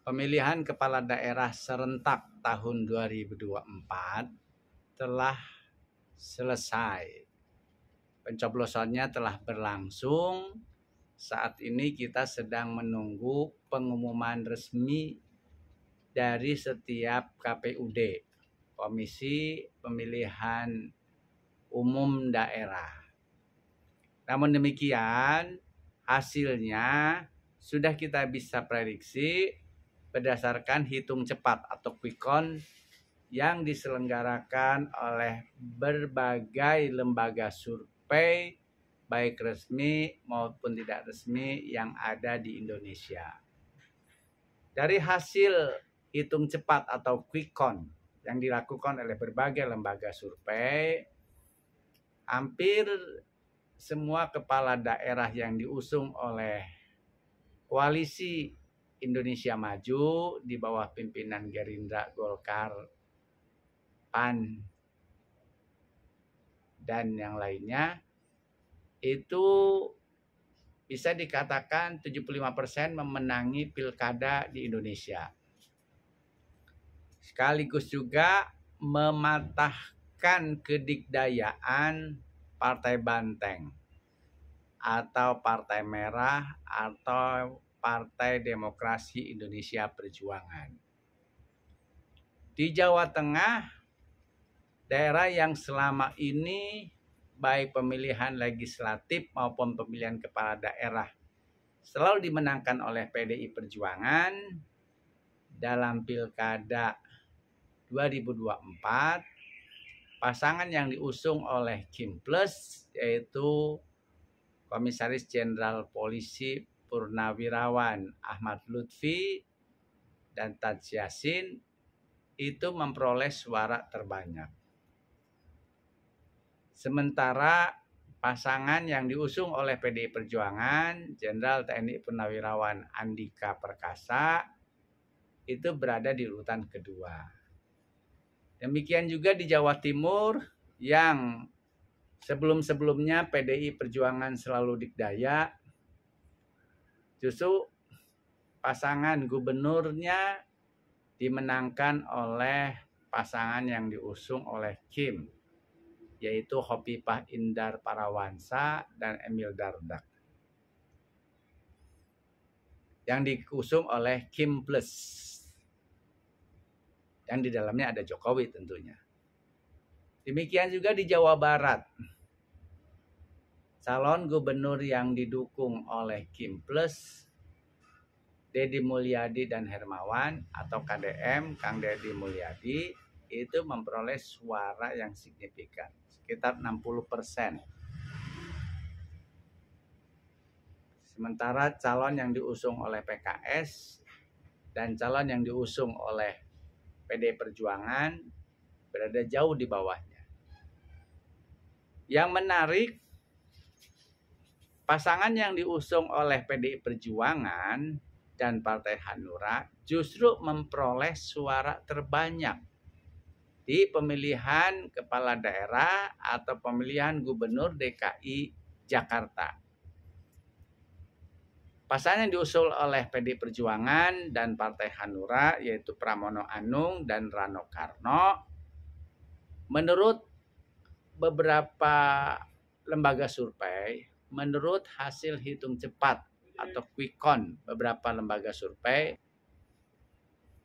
Pemilihan kepala daerah serentak tahun 2024 telah selesai. Pencoblosannya telah berlangsung. Saat ini kita sedang menunggu pengumuman resmi dari setiap KPUD, Komisi Pemilihan Umum Daerah. Namun demikian, hasilnya sudah kita bisa prediksi berdasarkan hitung cepat atau quick count yang diselenggarakan oleh berbagai lembaga survei baik resmi maupun tidak resmi yang ada di Indonesia. Dari hasil hitung cepat atau quick count yang dilakukan oleh berbagai lembaga survei, hampir semua kepala daerah yang diusung oleh Koalisi Indonesia Maju di bawah pimpinan Gerindra, Golkar, PAN, dan yang lainnya itu bisa dikatakan 75% memenangi pilkada di Indonesia. Sekaligus juga mematahkan kedikdayaan Partai Banteng atau Partai Merah atau Partai Demokrasi Indonesia Perjuangan. Di Jawa Tengah, daerah yang selama ini baik pemilihan legislatif maupun pemilihan kepala daerah selalu dimenangkan oleh PDI Perjuangan dalam Pilkada 2024, pasangan yang diusung oleh Kim Plus yaitu Komisaris Jenderal Polisi Purnawirawan Ahmad Lutfi dan Taj Yassin itu memperoleh suara terbanyak. Sementara pasangan yang diusung oleh PDI Perjuangan, Jenderal TNI Purnawirawan Andika Perkasa, itu berada di urutan kedua. Demikian juga di Jawa Timur yang sebelum-sebelumnya PDI Perjuangan selalu dikdaya, justru pasangan gubernurnya dimenangkan oleh pasangan yang diusung oleh Kim, yaitu Hovifah Indar Parawansa dan Emil Dardak, yang diusung oleh Kim Plus, yang di dalamnya ada Jokowi tentunya. Demikian juga di Jawa Barat, calon gubernur yang didukung oleh Kim Plus, Deddy Mulyadi dan Hermawan atau KDM, Kang Deddy Mulyadi, itu memperoleh suara yang signifikan, sekitar 60%. Sementara calon yang diusung oleh PKS dan calon yang diusung oleh PDI Perjuangan berada jauh di bawahnya. Yang menarik, pasangan yang diusung oleh PDI Perjuangan dan Partai Hanura justru memperoleh suara terbanyak di pemilihan kepala daerah atau pemilihan gubernur DKI Jakarta. Pasangan yang diusung oleh PDI Perjuangan dan Partai Hanura yaitu Pramono Anung dan Rano Karno, menurut beberapa lembaga survei, menurut hasil hitung cepat atau quick count beberapa lembaga survei,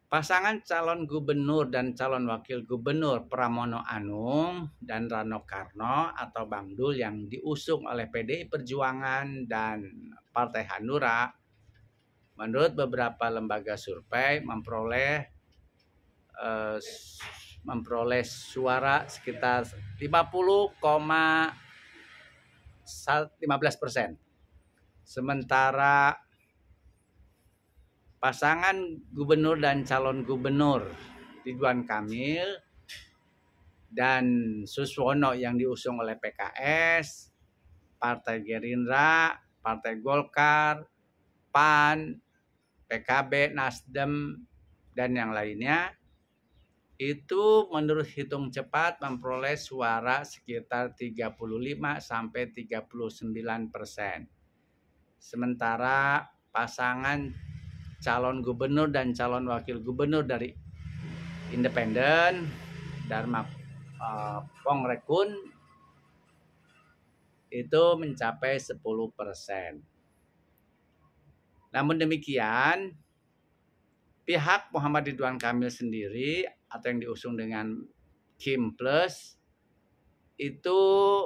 pasangan calon gubernur dan calon wakil gubernur Pramono Anung dan Rano Karno atau Bang Dul yang diusung oleh PDI Perjuangan dan Partai Hanura, menurut beberapa lembaga survei memperoleh suara sekitar 50,15%. Sementara pasangan gubernur dan calon gubernur Ridwan Kamil dan Suswono yang diusung oleh PKS, Partai Gerindra, Partai Golkar, PAN, PKB, Nasdem, dan yang lainnya, itu menurut hitung cepat memperoleh suara sekitar 35-39%. Sementara pasangan calon gubernur dan calon wakil gubernur dari independen Dharma Pongrekun itu mencapai 10%. Namun demikian, pihak Muhammad Ridwan Kamil sendiri atau yang diusung dengan Kim Plus itu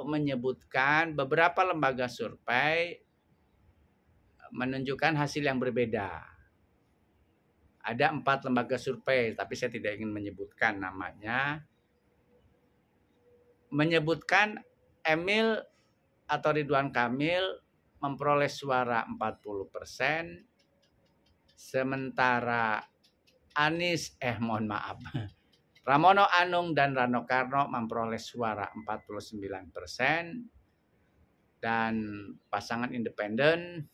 menyebutkan beberapa lembaga survei menunjukkan hasil yang berbeda. Ada 4 lembaga survei, tapi saya tidak ingin menyebutkan namanya. Menyebutkan Emil atau Ridwan Kamil memperoleh suara 40%, sementara Pramono Anung dan Rano Karno memperoleh suara 49%, dan pasangan independen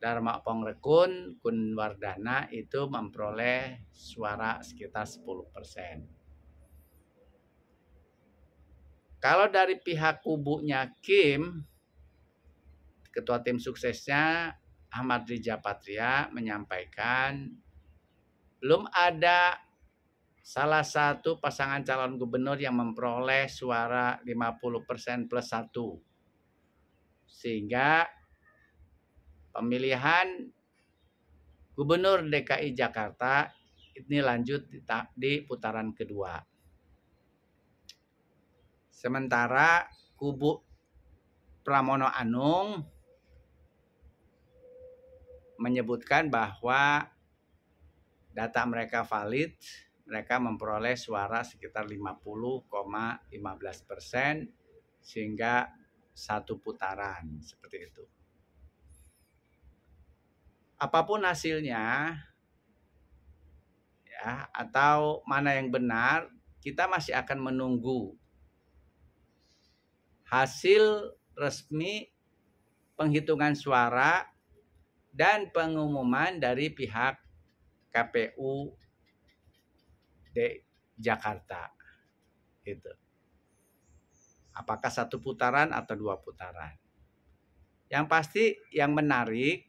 Dharma Pongrekun, Kun Wardana itu memperoleh suara sekitar 10%. Kalau dari pihak kubunya Kim, Ketua Tim Suksesnya Ahmad Riza Patria menyampaikan belum ada salah satu pasangan calon gubernur yang memperoleh suara 50% plus 1. Sehingga pemilihan Gubernur DKI Jakarta ini lanjut di putaran kedua. Sementara kubu Pramono Anung menyebutkan bahwa data mereka valid, mereka memperoleh suara sekitar 50,15%, sehingga 1 putaran seperti itu. Apapun hasilnya, ya, atau mana yang benar, kita masih akan menunggu hasil resmi penghitungan suara dan pengumuman dari pihak KPU di Jakarta. Gitu. Apakah 1 putaran atau 2 putaran? Yang pasti yang menarik,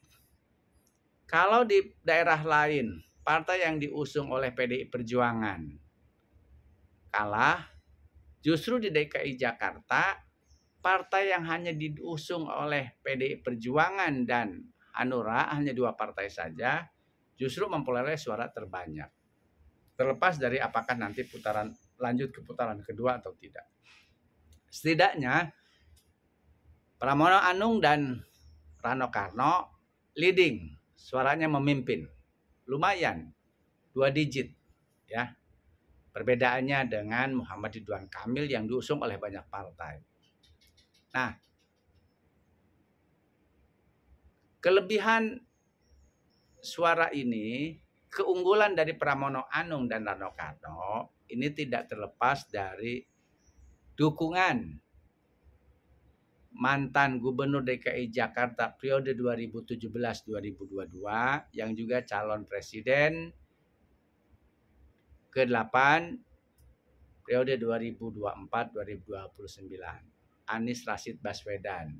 kalau di daerah lain partai yang diusung oleh PDI Perjuangan kalah, justru di DKI Jakarta partai yang hanya diusung oleh PDI Perjuangan dan Hanura, hanya 2 partai saja, justru memperoleh suara terbanyak. Terlepas dari apakah nanti lanjut ke putaran kedua atau tidak. Setidaknya Pramono Anung dan Rano Karno leading, suaranya memimpin. Lumayan, 2 digit, ya. Perbedaannya dengan Muhammad Ridwan Kamil yang diusung oleh banyak partai. Nah, kelebihan suara ini, keunggulan dari Pramono Anung dan Rano Karno ini tidak terlepas dari dukungan mantan Gubernur DKI Jakarta periode 2017-2022 yang juga calon presiden ke-8 periode 2024-2029, Anies Rashid Baswedan.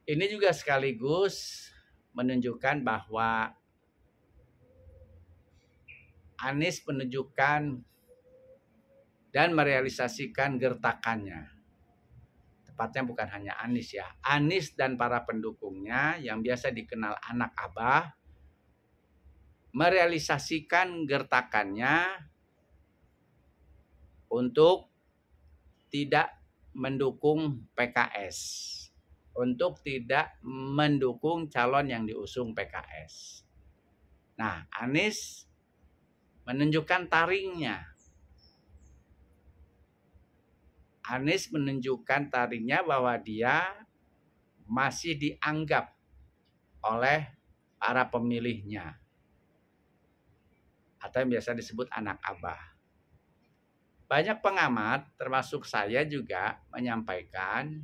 Ini juga sekaligus menunjukkan bahwa Anies menunjukkan dan merealisasikan gertakannya. Tepatnya bukan hanya Anies, ya. Anies dan para pendukungnya yang biasa dikenal anak Abah merealisasikan gertakannya untuk tidak mendukung PKS, untuk tidak mendukung calon yang diusung PKS. Nah, Anies menunjukkan taringnya. Anies menunjukkan taringnya bahwa dia masih dianggap oleh para pemilihnya, atau yang biasa disebut anak Abah. Banyak pengamat, termasuk saya juga, menyampaikan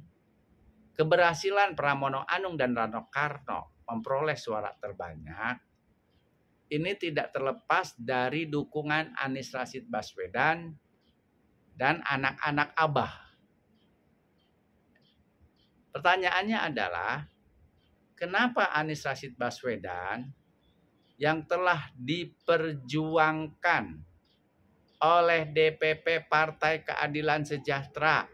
keberhasilan Pramono Anung dan Rano Karno memperoleh suara terbanyak ini tidak terlepas dari dukungan Anies Rashid Baswedan dan anak-anak Abah. Pertanyaannya adalah, kenapa Anies Rashid Baswedan yang telah diperjuangkan oleh DPP Partai Keadilan Sejahtera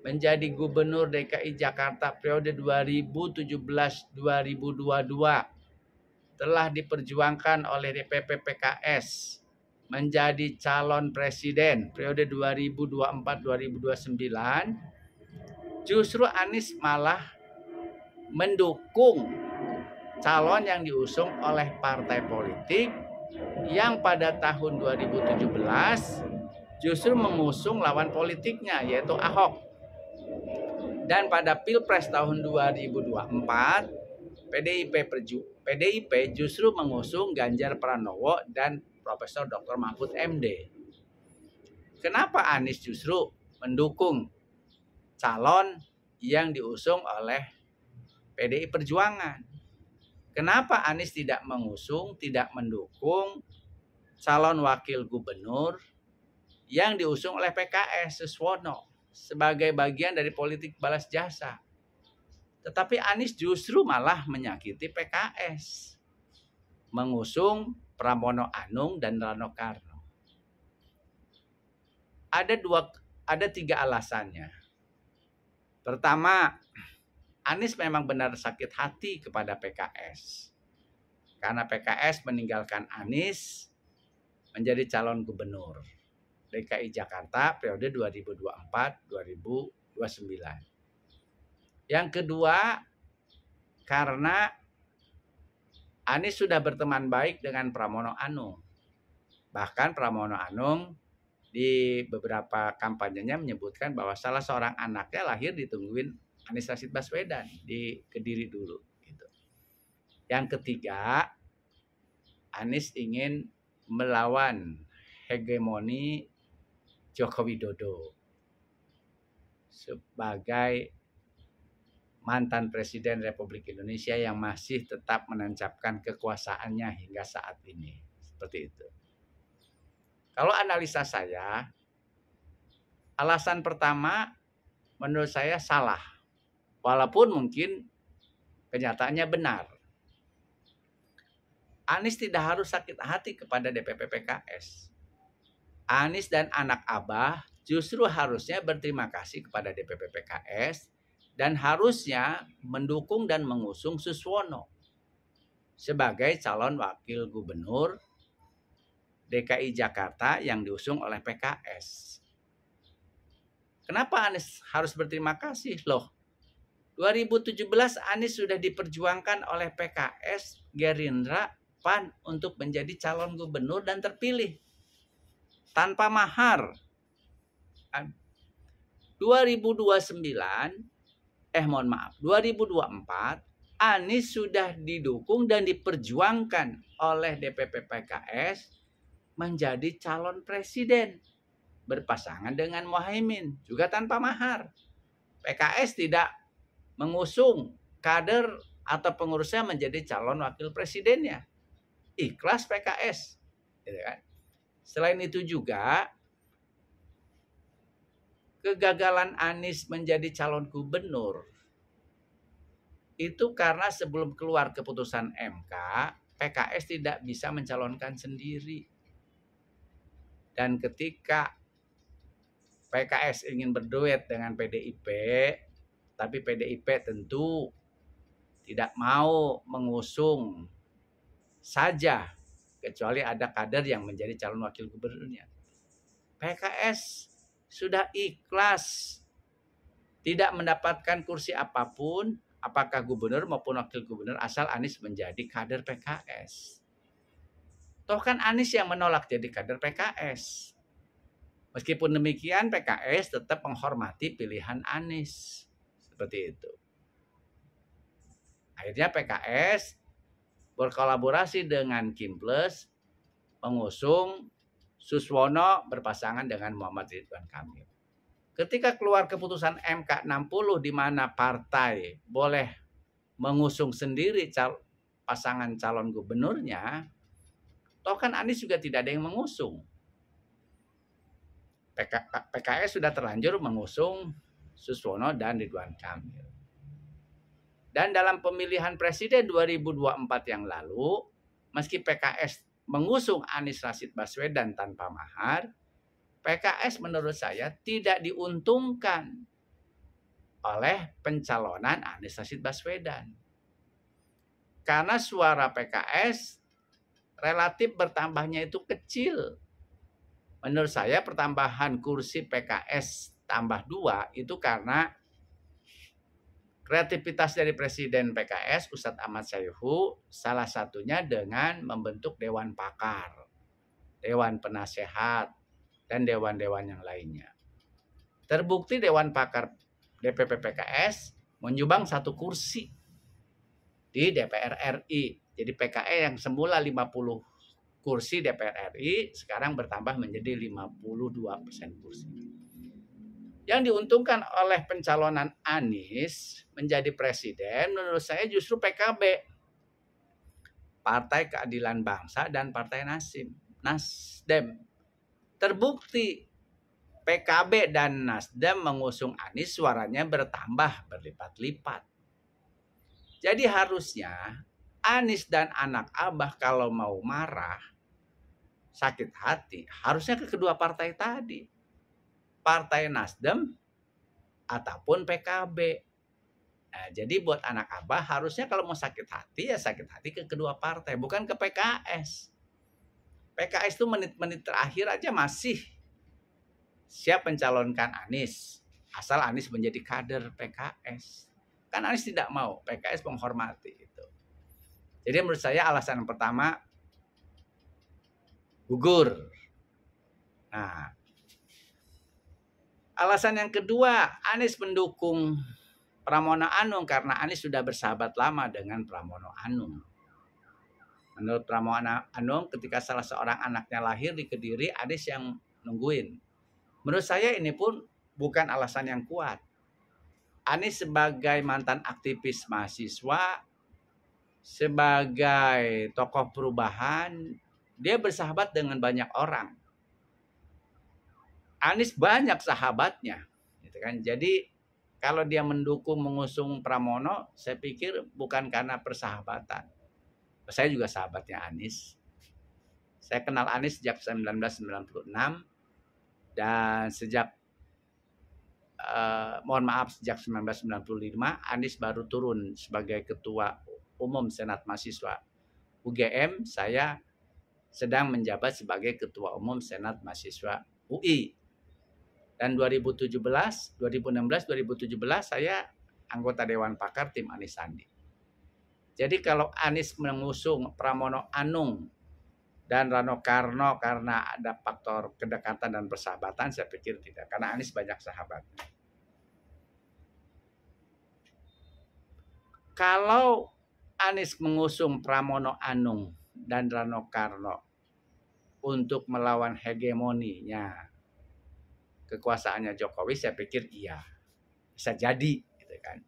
menjadi Gubernur DKI Jakarta periode 2017-2022, telah diperjuangkan oleh DPP PKS menjadi calon presiden periode 2024-2029, justru Anies malah mendukung calon yang diusung oleh partai politik yang pada tahun 2017 justru mengusung lawan politiknya, yaitu Ahok. Dan pada Pilpres tahun 2024, PDIP justru mengusung Ganjar Pranowo dan Profesor Dr. Mahfud MD. Kenapa Anies justru mendukung calon yang diusung oleh PDI Perjuangan? Kenapa Anies tidak mendukung calon wakil gubernur yang diusung oleh PKS, Suswono, sebagai bagian dari politik balas jasa? Tetapi Anies justru malah menyakiti PKS, mengusung Pramono Anung dan Rano Karno. Ada tiga alasannya. Pertama, Anies memang benar sakit hati kepada PKS. Karena PKS meninggalkan Anies menjadi calon gubernur DKI Jakarta periode 2024-2029. Yang kedua, karena Anies sudah berteman baik dengan Pramono Anung. Bahkan Pramono Anung di beberapa kampanyenya menyebutkan bahwa salah seorang anaknya lahir ditungguin Anies Rashid Baswedan di Kediri dulu. Gitu. Yang ketiga, Anies ingin melawan hegemoni Joko Widodo sebagai mantan Presiden Republik Indonesia yang masih tetap menancapkan kekuasaannya hingga saat ini. Seperti itu. Kalau analisa saya, alasan pertama menurut saya salah. Walaupun mungkin kenyataannya benar. Anies tidak harus sakit hati kepada DPP PKS. Anies dan anak Abah justru harusnya berterima kasih kepada DPP PKS dan harusnya mendukung dan mengusung Suswono sebagai calon wakil gubernur DKI Jakarta yang diusung oleh PKS. Kenapa Anies harus berterima kasih? Loh, 2017 Anies sudah diperjuangkan oleh PKS, Gerindra, PAN untuk menjadi calon gubernur dan terpilih tanpa mahar. 2024 Anies sudah didukung dan diperjuangkan oleh DPP PKS menjadi calon presiden berpasangan dengan Muhaimin juga tanpa mahar. PKS tidak mengusung kader atau pengurusnya menjadi calon wakil presidennya. Ikhlas PKS. Gitu kan? Selain itu juga kegagalan Anies menjadi calon gubernur itu karena sebelum keluar keputusan MK, PKS tidak bisa mencalonkan sendiri. Dan ketika PKS ingin berduet dengan PDIP, tapi PDIP tentu tidak mau mengusung saja, kecuali ada kader yang menjadi calon wakil gubernurnya. PKS sudah ikhlas tidak mendapatkan kursi apapun, apakah gubernur maupun wakil gubernur, asal Anies menjadi kader PKS. Toh kan Anies yang menolak jadi kader PKS. Meskipun demikian PKS tetap menghormati pilihan Anies. Seperti itu. Akhirnya PKS berkolaborasi dengan Kimplus mengusung Suswono berpasangan dengan Muhammad Ridwan Kamil. Ketika keluar keputusan MK 60 di mana partai boleh mengusung sendiri pasangan calon gubernurnya, toh kan Anies juga tidak ada yang mengusung. PKS sudah terlanjur mengusung Suswono dan Ridwan Kamil. Dan dalam pemilihan presiden 2024 yang lalu, meski PKS mengusung Anies Rashid Baswedan tanpa mahar, PKS menurut saya tidak diuntungkan oleh pencalonan Anies Rashid Baswedan. Karena suara PKS relatif bertambahnya itu kecil. Menurut saya pertambahan kursi PKS tambah 2 itu karena kreativitas dari Presiden PKS Ustadz Ahmad Sayhu, salah satunya dengan membentuk Dewan Pakar, Dewan Penasehat, dan dewan-dewan yang lainnya. Terbukti Dewan Pakar DPP PKS menyumbang 1 kursi di DPR RI. Jadi PKS yang semula 50 kursi DPR RI sekarang bertambah menjadi 52% kursi. Yang diuntungkan oleh pencalonan Anies menjadi presiden menurut saya justru PKB, Partai Keadilan Bangsa, dan Partai Nasdem. Terbukti PKB dan Nasdem mengusung Anies suaranya bertambah berlipat-lipat. Jadi harusnya Anies dan anak Abah kalau mau marah, sakit hati, harusnya ke kedua partai tadi. Partai Nasdem ataupun PKB. Nah, jadi buat anak Abah harusnya kalau mau sakit hati ya sakit hati ke kedua partai, bukan ke PKS. PKS itu menit-menit terakhir aja masih siap mencalonkan Anies, asal Anies menjadi kader PKS. Kan Anies tidak mau, PKS menghormati itu. Jadi menurut saya alasan yang pertama gugur. Nah, alasan yang kedua, Anies mendukung Pramono Anung karena Anies sudah bersahabat lama dengan Pramono Anung. Menurut Pramono Anung, ketika salah seorang anaknya lahir di Kediri, Anies yang nungguin. Menurut saya ini pun bukan alasan yang kuat. Anies sebagai mantan aktivis mahasiswa, sebagai tokoh perubahan, dia bersahabat dengan banyak orang. Anies banyak sahabatnya, gitu kan. Jadi kalau dia mendukung mengusung Pramono, saya pikir bukan karena persahabatan. Saya juga sahabatnya Anies. Saya kenal Anies sejak 1996 dan sejak sejak 1995 Anies baru turun sebagai ketua umum Senat Mahasiswa UGM. Saya sedang menjabat sebagai ketua umum Senat Mahasiswa UI. Dan 2016, 2017 saya anggota Dewan Pakar tim Anies Sandi. Jadi kalau Anies mengusung Pramono Anung dan Rano Karno karena ada faktor kedekatan dan persahabatan, saya pikir tidak. Karena Anies banyak sahabat. Kalau Anies mengusung Pramono Anung dan Rano Karno untuk melawan hegemoninya kekuasaannya Jokowi, saya pikir iya, bisa jadi, gitu kan,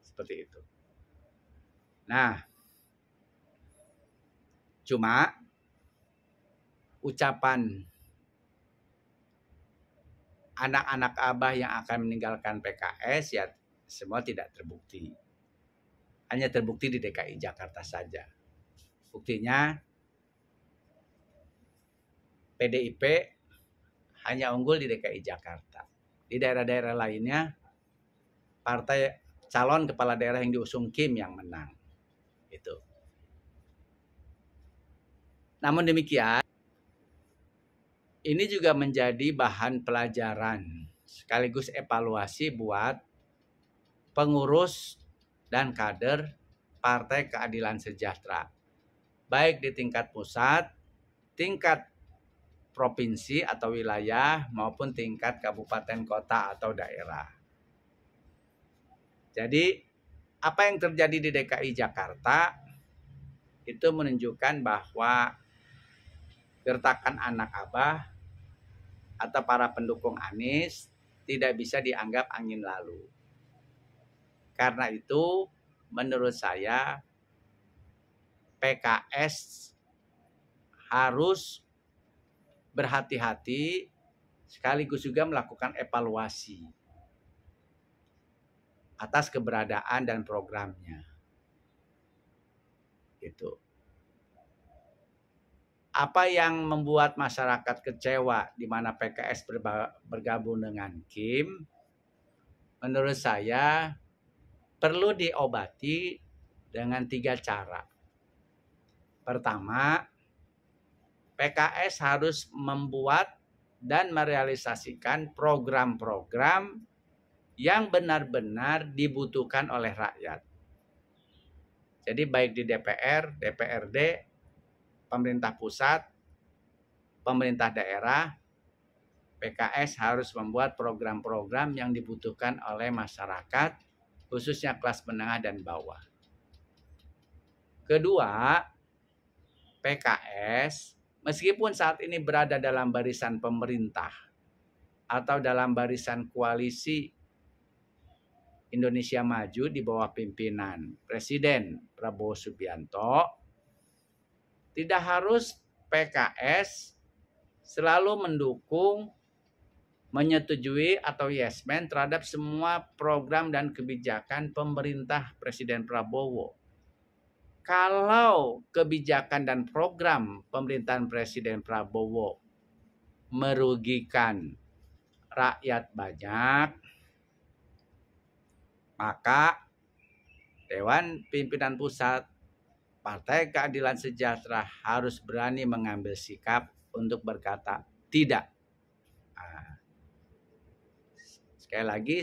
seperti itu. Nah, cuma ucapan anak-anak Abah yang akan meninggalkan PKS ya semua tidak terbukti, hanya terbukti di DKI Jakarta saja. Buktinya PDIP hanya unggul di DKI Jakarta. Di daerah-daerah lainnya, partai calon kepala daerah yang diusung Kim yang menang. Itu. Namun demikian, ini juga menjadi bahan pelajaran sekaligus evaluasi buat pengurus dan kader Partai Keadilan Sejahtera. Baik di tingkat pusat, tingkat provinsi atau wilayah maupun tingkat kabupaten kota atau daerah. Jadi apa yang terjadi di DKI Jakarta itu menunjukkan bahwa gertakan anak Abah atau para pendukung Anies tidak bisa dianggap angin lalu. Karena itu menurut saya PKS harus berhati-hati sekaligus juga melakukan evaluasi. atas keberadaan dan programnya. Gitu. Apa yang membuat masyarakat kecewa di mana PKS bergabung dengan Kim? Menurut saya perlu diobati dengan 3 cara. Pertama, PKS harus membuat dan merealisasikan program-program yang benar-benar dibutuhkan oleh rakyat. Jadi baik di DPR, DPRD, pemerintah pusat, pemerintah daerah, PKS harus membuat program-program yang dibutuhkan oleh masyarakat, khususnya kelas menengah dan bawah. Kedua, PKS meskipun saat ini berada dalam barisan pemerintah atau dalam barisan koalisi Indonesia Maju di bawah pimpinan Presiden Prabowo Subianto, tidak harus PKS selalu mendukung, menyetujui atau yes man terhadap semua program dan kebijakan pemerintah Presiden Prabowo. Kalau kebijakan dan program pemerintahan Presiden Prabowo merugikan rakyat banyak, maka Dewan Pimpinan Pusat Partai Keadilan Sejahtera harus berani mengambil sikap untuk berkata tidak. Sekali lagi,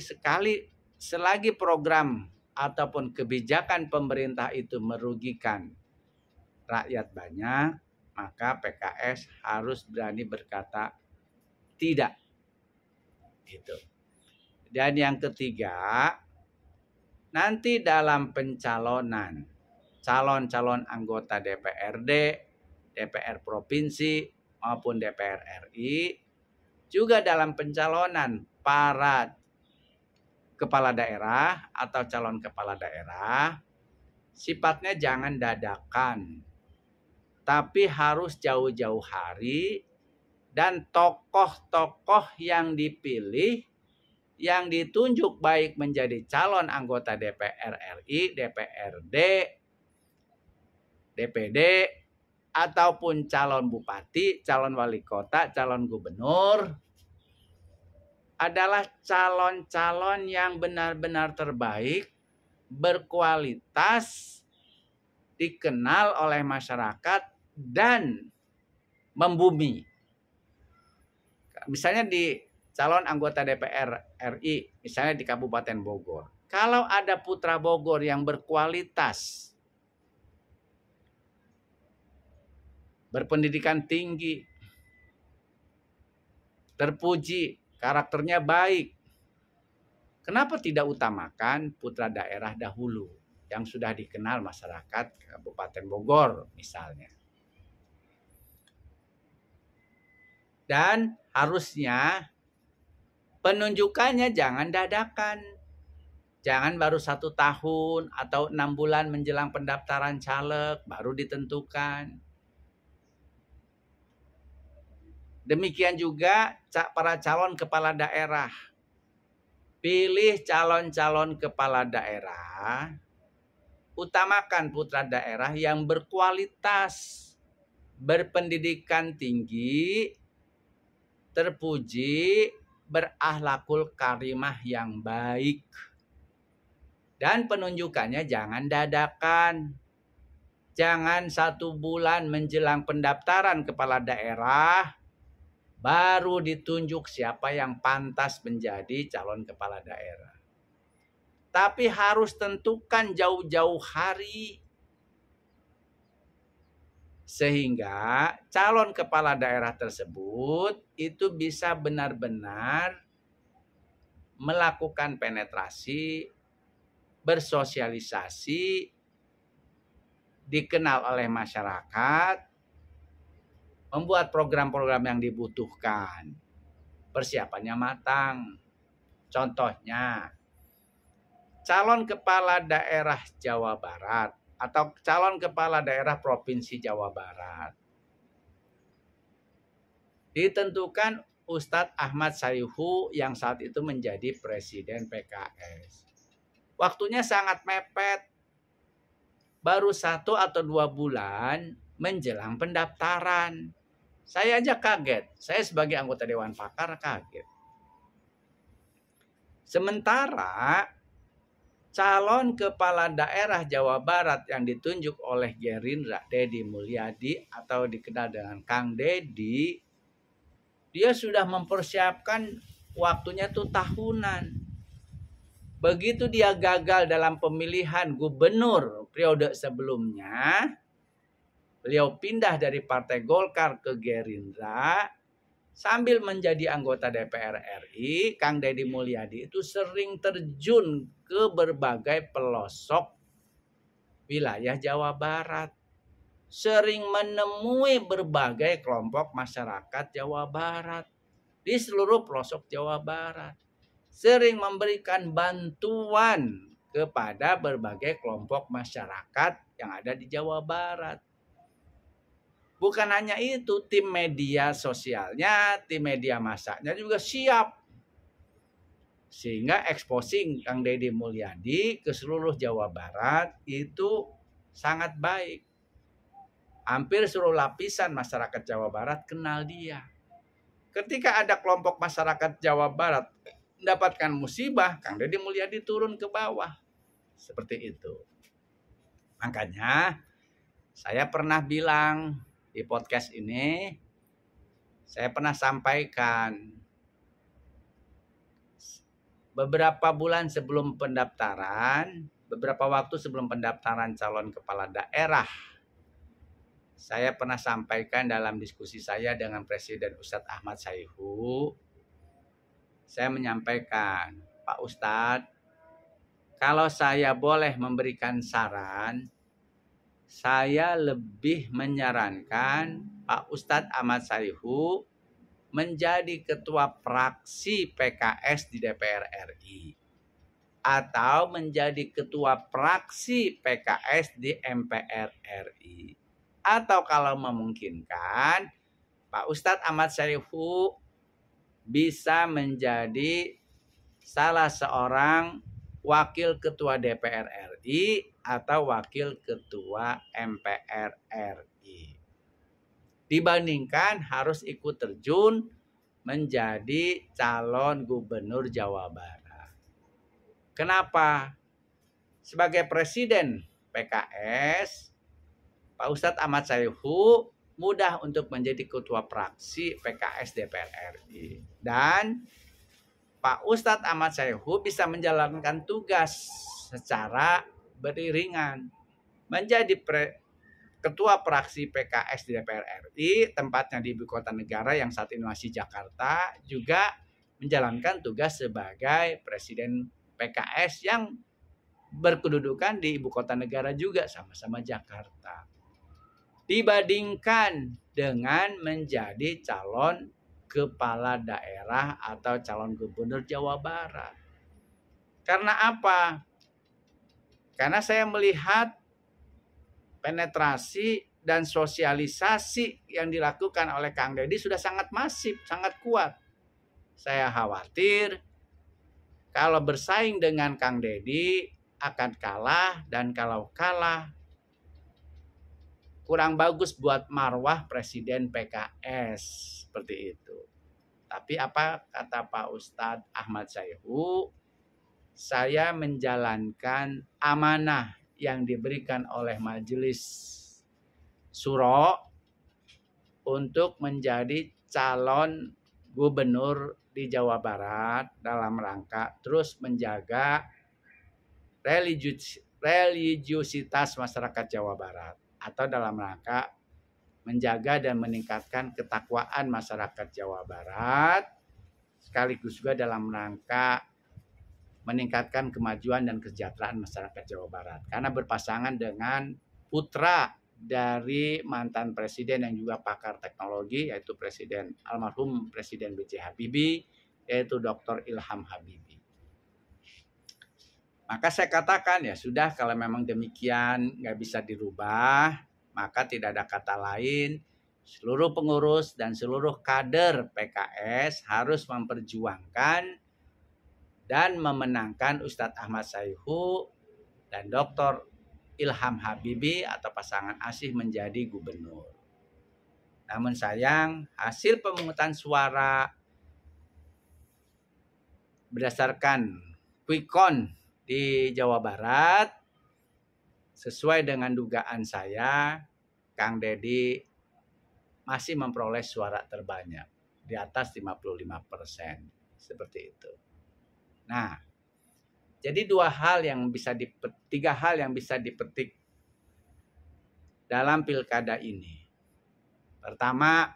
selagi program ataupun kebijakan pemerintah itu merugikan rakyat banyak, maka PKS harus berani berkata tidak. Gitu. Dan yang ketiga, nanti dalam pencalonan calon-calon anggota DPRD, DPR provinsi maupun DPR RI, juga dalam pencalonan para kepala daerah atau calon kepala daerah, sifatnya jangan dadakan, tapi harus jauh-jauh hari, dan tokoh-tokoh yang dipilih, yang ditunjuk baik menjadi calon anggota DPR RI, DPRD, DPD, ataupun calon bupati, calon wali kota, calon gubernur, adalah calon-calon yang benar-benar terbaik, berkualitas, dikenal oleh masyarakat, dan membumi. Misalnya di calon anggota DPR RI, misalnya di Kabupaten Bogor. Kalau ada putra Bogor yang berkualitas, berpendidikan tinggi, terpuji, karakternya baik, kenapa tidak utamakan putra daerah dahulu yang sudah dikenal masyarakat Kabupaten Bogor misalnya? Dan harusnya penunjukannya jangan dadakan. Jangan baru 1 tahun atau 6 bulan menjelang pendaftaran caleg baru ditentukan. Demikian juga para calon kepala daerah. Pilih calon-calon kepala daerah, utamakan putra daerah yang berkualitas, berpendidikan tinggi, terpuji, berakhlakul karimah yang baik. Dan penunjukannya jangan dadakan. Jangan 1 bulan menjelang pendaftaran kepala daerah baru ditunjuk siapa yang pantas menjadi calon kepala daerah. Tapi harus tentukan jauh-jauh hari. Sehingga calon kepala daerah tersebut itu bisa benar-benar melakukan penetrasi, bersosialisasi, dikenal oleh masyarakat, membuat program-program yang dibutuhkan. Persiapannya matang. Contohnya, calon kepala daerah Jawa Barat atau calon kepala daerah Provinsi Jawa Barat ditentukan Ustadz Ahmad Sayuhu yang saat itu menjadi Presiden PKS. Waktunya sangat mepet. Baru 1 atau 2 bulan menjelang pendaftaran. Saya aja kaget. Saya sebagai anggota Dewan Pakar kaget. Sementara calon kepala daerah Jawa Barat yang ditunjuk oleh Gerindra, Deddy Mulyadi atau dikenal dengan Kang Deddy, dia sudah mempersiapkan waktunya tuh tahunan. Begitu dia gagal dalam pemilihan gubernur periode sebelumnya, beliau pindah dari Partai Golkar ke Gerindra. Sambil menjadi anggota DPR RI, Kang Deddy Mulyadi itu sering terjun ke berbagai pelosok wilayah Jawa Barat. Sering menemui berbagai kelompok masyarakat Jawa Barat di seluruh pelosok Jawa Barat. Sering memberikan bantuan kepada berbagai kelompok masyarakat yang ada di Jawa Barat. Bukan hanya itu, tim media sosialnya, tim media massanya juga siap. Sehingga exposing Kang Deddy Mulyadi ke seluruh Jawa Barat itu sangat baik. Hampir seluruh lapisan masyarakat Jawa Barat kenal dia. Ketika ada kelompok masyarakat Jawa Barat mendapatkan musibah, Kang Deddy Mulyadi turun ke bawah. Seperti itu. Makanya saya pernah bilang di podcast ini, saya pernah sampaikan beberapa bulan sebelum pendaftaran, beberapa waktu sebelum pendaftaran calon kepala daerah, saya pernah sampaikan dalam diskusi saya dengan Presiden Ustadz Ahmad Sayhu, saya menyampaikan, Pak Ustadz, kalau saya boleh memberikan saran, saya lebih menyarankan Pak Ustadz Ahmad Sayhu menjadi ketua fraksi PKS di DPR RI atau menjadi ketua fraksi PKS di MPR RI, atau kalau memungkinkan Pak Ustadz Ahmad Sayhu bisa menjadi salah seorang wakil ketua DPR RI atau wakil ketua MPR RI. Dibandingkan harus ikut terjun menjadi calon gubernur Jawa Barat. Kenapa? Sebagai presiden PKS, Pak Ustadz Ahmad Sayhu mudah untuk menjadi ketua fraksi PKS DPR RI. Dan Pak Ustadz Ahmad Sayhu bisa menjalankan tugas secara beriringan. Menjadi ketua fraksi PKS di DPR RI, tempatnya di ibu kota negara yang saat ini masih Jakarta, juga menjalankan tugas sebagai presiden PKS yang berkedudukan di ibu kota negara juga, sama-sama Jakarta. Dibandingkan dengan menjadi calon kepala daerah atau calon gubernur Jawa Barat. Karena apa? Karena saya melihat penetrasi dan sosialisasi yang dilakukan oleh Kang Deddy sudah sangat masif, sangat kuat. Saya khawatir kalau bersaing dengan Kang Deddy akan kalah, dan kalau kalah kurang bagus buat marwah Presiden PKS, seperti itu. Tapi apa kata Pak Ustadz Ahmad Sayhu? Saya menjalankan amanah yang diberikan oleh Majelis Syuro untuk menjadi calon gubernur di Jawa Barat dalam rangka terus menjaga religiusitas masyarakat Jawa Barat, atau dalam rangka menjaga dan meningkatkan ketakwaan masyarakat Jawa Barat, sekaligus juga dalam rangka meningkatkan kemajuan dan kesejahteraan masyarakat Jawa Barat. Karena berpasangan dengan putra dari mantan presiden yang juga pakar teknologi, yaitu almarhum Presiden B.J. Habibie, yaitu Dr. Ilham Habibie. Maka saya katakan, ya sudah, kalau memang demikian nggak bisa dirubah, maka tidak ada kata lain, seluruh pengurus dan seluruh kader PKS harus memperjuangkan dan memenangkan Ustadz Ahmad Sayhu dan Dr. Ilham Habibie atau pasangan ASih menjadi gubernur. Namun sayang, hasil pemungutan suara berdasarkan quick count di Jawa Barat, sesuai dengan dugaan saya, Kang Deddy masih memperoleh suara terbanyak, di atas 55%, seperti itu. Nah, jadi tiga hal yang bisa dipetik dalam pilkada ini. Pertama,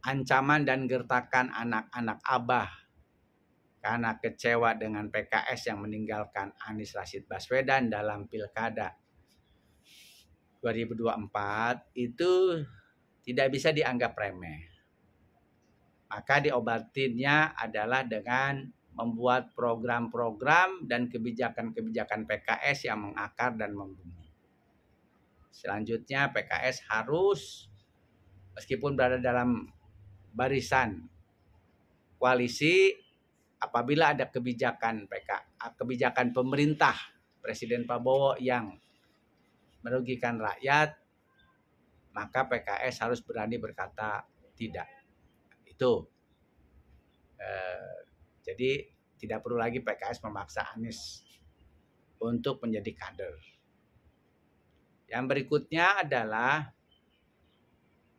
ancaman dan gertakan anak-anak Abah karena kecewa dengan PKS yang meninggalkan Anies Rashid Baswedan dalam pilkada 2024 itu tidak bisa dianggap remeh. Maka diobatinnya adalah dengan membuat program-program dan kebijakan-kebijakan PKS yang mengakar dan membumi. Selanjutnya PKS harus, meskipun berada dalam barisan koalisi, apabila ada kebijakan pemerintah Presiden Prabowo yang merugikan rakyat, maka PKS harus berani berkata tidak. Itu. Jadi tidak perlu lagi PKS memaksa Anies untuk menjadi kader. Yang berikutnya adalah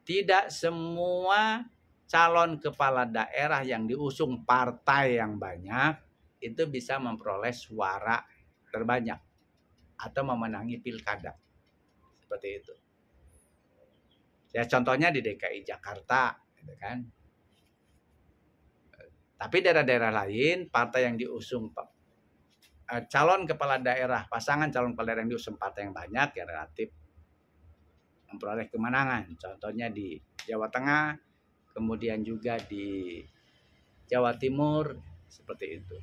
tidak semua calon kepala daerah yang diusung partai yang banyak itu bisa memperoleh suara terbanyak atau memenangi pilkada. Seperti itu. Ya contohnya di DKI Jakarta, gitu kan. Tapi daerah-daerah lain, partai yang diusung calon kepala daerah, pasangan calon kepala daerah yang diusung partai yang banyak ya relatif memperoleh kemenangan. Contohnya di Jawa Tengah, kemudian juga di Jawa Timur, seperti itu.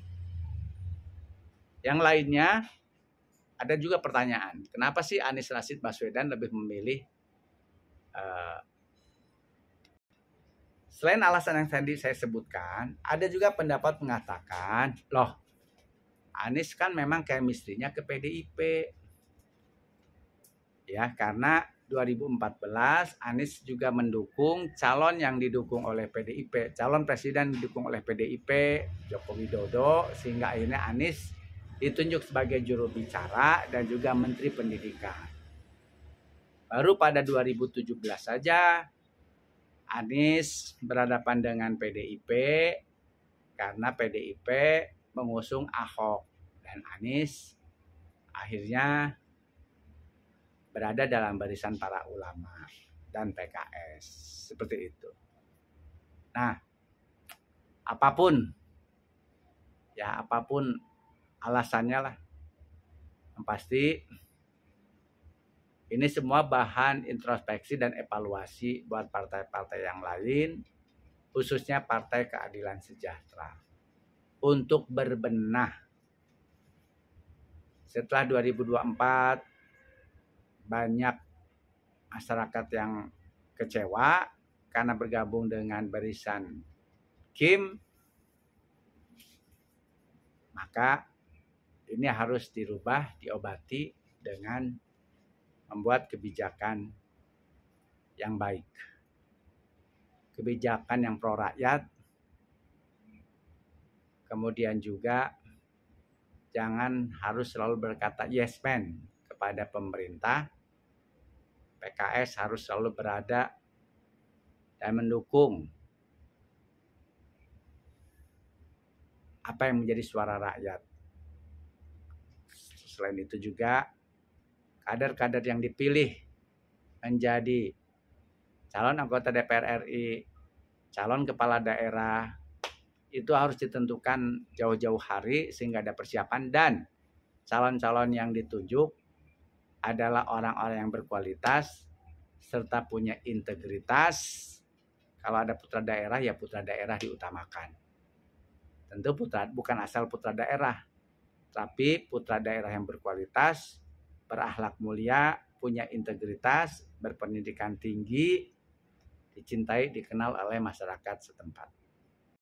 Yang lainnya, ada juga pertanyaan, kenapa sih Anies Rashid Baswedan lebih memilih selain alasan yang tadi saya sebutkan, ada juga pendapat mengatakan, loh, Anies kan memang chemistry-nya ke PDIP. Ya, karena 2014 Anies juga mendukung calon yang didukung oleh PDIP, calon presiden didukung oleh PDIP, Joko Widodo, sehingga akhirnya Anies ditunjuk sebagai juru bicara dan juga Menteri Pendidikan. Baru pada 2017 saja Anies berhadapan dengan PDIP karena PDIP mengusung Ahok dan Anies akhirnya berada dalam barisan para ulama dan PKS, seperti itu. Nah, apapun alasannya lah, yang pasti ini semua bahan introspeksi dan evaluasi buat partai-partai yang lain, khususnya Partai Keadilan Sejahtera, untuk berbenah. Setelah 2024, banyak masyarakat yang kecewa karena bergabung dengan barisan Kim, maka ini harus dirubah, diobati dengan membuat kebijakan yang baik. Kebijakan yang pro rakyat. Kemudian juga jangan harus selalu berkata yes man kepada pemerintah. PKS harus selalu berada dan mendukung apa yang menjadi suara rakyat. Selain itu juga kader-kader yang dipilih menjadi calon anggota DPR RI, calon kepala daerah, itu harus ditentukan jauh-jauh hari sehingga ada persiapan, dan calon-calon yang ditunjuk adalah orang-orang yang berkualitas serta punya integritas. Kalau ada putra daerah, ya putra daerah diutamakan. Tentu bukan asal putra daerah, tapi putra daerah yang berkualitas, berakhlak mulia, punya integritas, berpendidikan tinggi, dicintai, dikenal oleh masyarakat setempat.